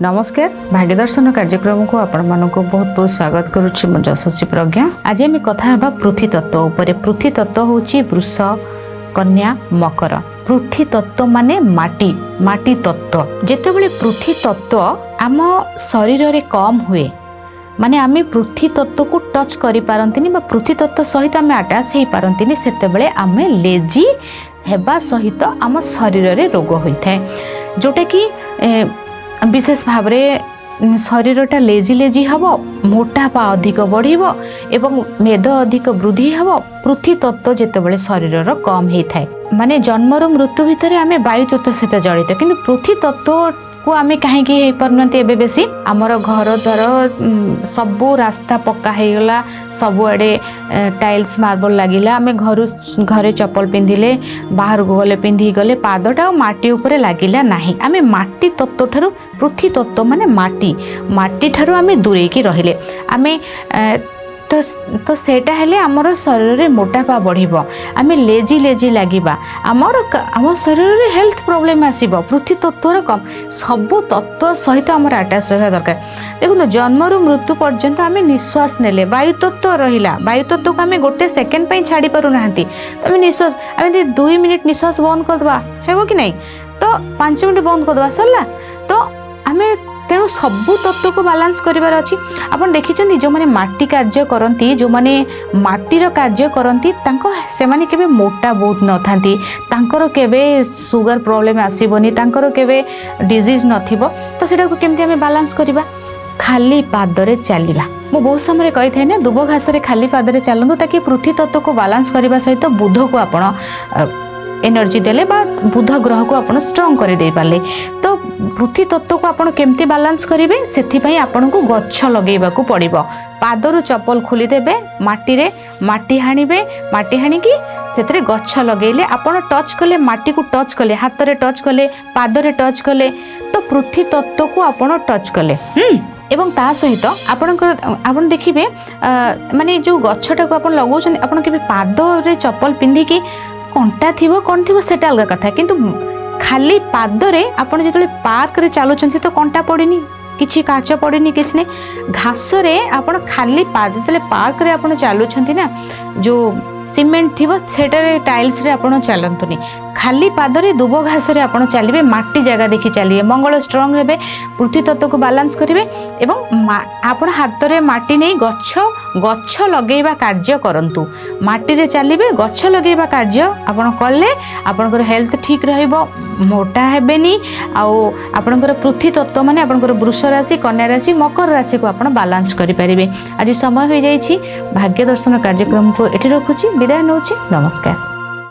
नमस्कार भाग्य दर्शन कार्यक्रम को आपण मानक बहुत बहुत स्वागत करुच्ची मो यशस्वी प्रज्ञा। आज आम कथा पृथ्वी तत्व उपर। पृथ्वी तत्व होची वृष, कन्या, मकर। पृथ्वी तत्व माने माटी, माटी तत्व। जेतेबेले पृथ्वी तत्व आम शरीर रे कम हुए माने आम पृथ्वी तत्व को टच करि पारंतिनी बा पृथ्वी तत्व सहित आम अटैच हो पारंतिनी, सेतेबेले आम लेजी हेबा सहित आम शरीर रे रोग होइथाय, जोटा कि विशेष भाव में शरीरटा लेजी लेजी हम, मोटापा अधिक बढ़िबो एवं मेद अधिक वृद्धि हम। पृथ्वी तत्व जितेबाला शरीर कम होता है माने जन्मर मृत्यु भितर आम वायु तत्व सहित जड़ित, किंतु पृथ्वी तत्व को आम कहीं पारे बेसी आमर घर द्वार सबू रास्ता पक्का हो गला, सबुआड़े टाइल्स मार्बल लगिला, आम घरे चप्पल पिंधिले बाहर को गले पिंधि गले पादटा माटी उपरे लगिला नहीं। आम माटी तत्व ठारू पृथ्वी तत्व माने माटी, माटी ठारू आम दूरेकी रहिले आम तो सेटा हेले आमर शरीर रे मोटापा बढ़िबो, आम लेजी लेजी लागिबा, आम शरीर रे हेल्थ प्रॉब्लम आसीबो। पृथ्वी तत्वर कम सबु तत्व सहित आमर अटैच रहा दरकार। देखो जन्मरू मृत्यु पर्यंत आम निश्वास नेले वायु तत्व रहिला, वायु तत्व को आम गोटे सेकेंड पे छाड़ी पारु नाहंती। तो आम निश्वास आम 2 मिनिट निश्वास बंद करदबा हेबो कि नहीं, तो 5 मिनिट बंद करदबा सरला। तो आम तेणु सबू तत्व को बालांस करिवार अछि। आपण देखिछन्ती जो माने माटी कार्य करंती, जो माने माटीर कार्य करंती तांको से माने केबे मोटा बहुत न थांती, तांकर केबे सुगर प्रॉब्लम आसीबोनी, तांकर केबे डिजीज नथिबो। तो सेटा को केमती हमें बालांस करिबा, खाली पादरे चलिबा। मो बहुत समय कही थाए ना दुब घास रे खाली पादरे चलंतु, ताकि पृथ्वी तत्व को बालांस करबा सहित बुध को आपण एनर्जी देले बा बुध ग्रह को आपण स्ट्रांग करे दे पाले। तो पृथ्वी तत्व को आपण केमती बालांस करिवे, सेथि पई आपण को गच्छ लगेबा को पड़िबो। पादरु चप्पल खोली देबे, माटी रे माटी हाणीबे, माटी हाणी की सेतरे गच्छ लगेले आपण टच कले, माटी को टच कले, हाथ रे टच कले, पाद रे टच कले, तो पृथ्वी तत्व को आपण टच कले। एवं ता सहित आपण देखिबे माने जो गच्छटा को आपण लगाउछन, आपण केबे पाद रे चप्पल पिंधी की कंटा थीबो कोन थीबो सेटा अलग कथा, किंतु खाली पादरे आपण जेतले पार्क रे चालुछन तो कंटा पड़िनी, किछि काच पड़िनी, किछि ने घास रे आपण खाली पाद जेतले पार्क रे आपण चालुछंती ना, जो सीमेंट थीबो सेटा रे टाइल्स रे आपण चलंतुनी, खाली पादरे दुब घास रे आपण चलिबे, माटी जगह देखि चलिबे, मंगल स्ट्रांग हेबे, पृथ्वी तत्व को बालांस करिवे एवं आपण हाथ रे माटी नै गच्छ लगेबा कार्य करंतु। माटी रे चलिबे, गच्छ लगेबा कार्य आपण कले आपनकर हेल्थ ठीक रहइबो, मोटा हेबेनी, आउ आपनकर पृथ्वी तत्व माने आपनकर वृष राशि, कन्या राशि, मकर राशि को आपण बालांस करि परिबे। आज समय हो जाइछि भाग्य दर्शन कार्यक्रम को एठी रखुछि, विदाय नउछि, नमस्कार।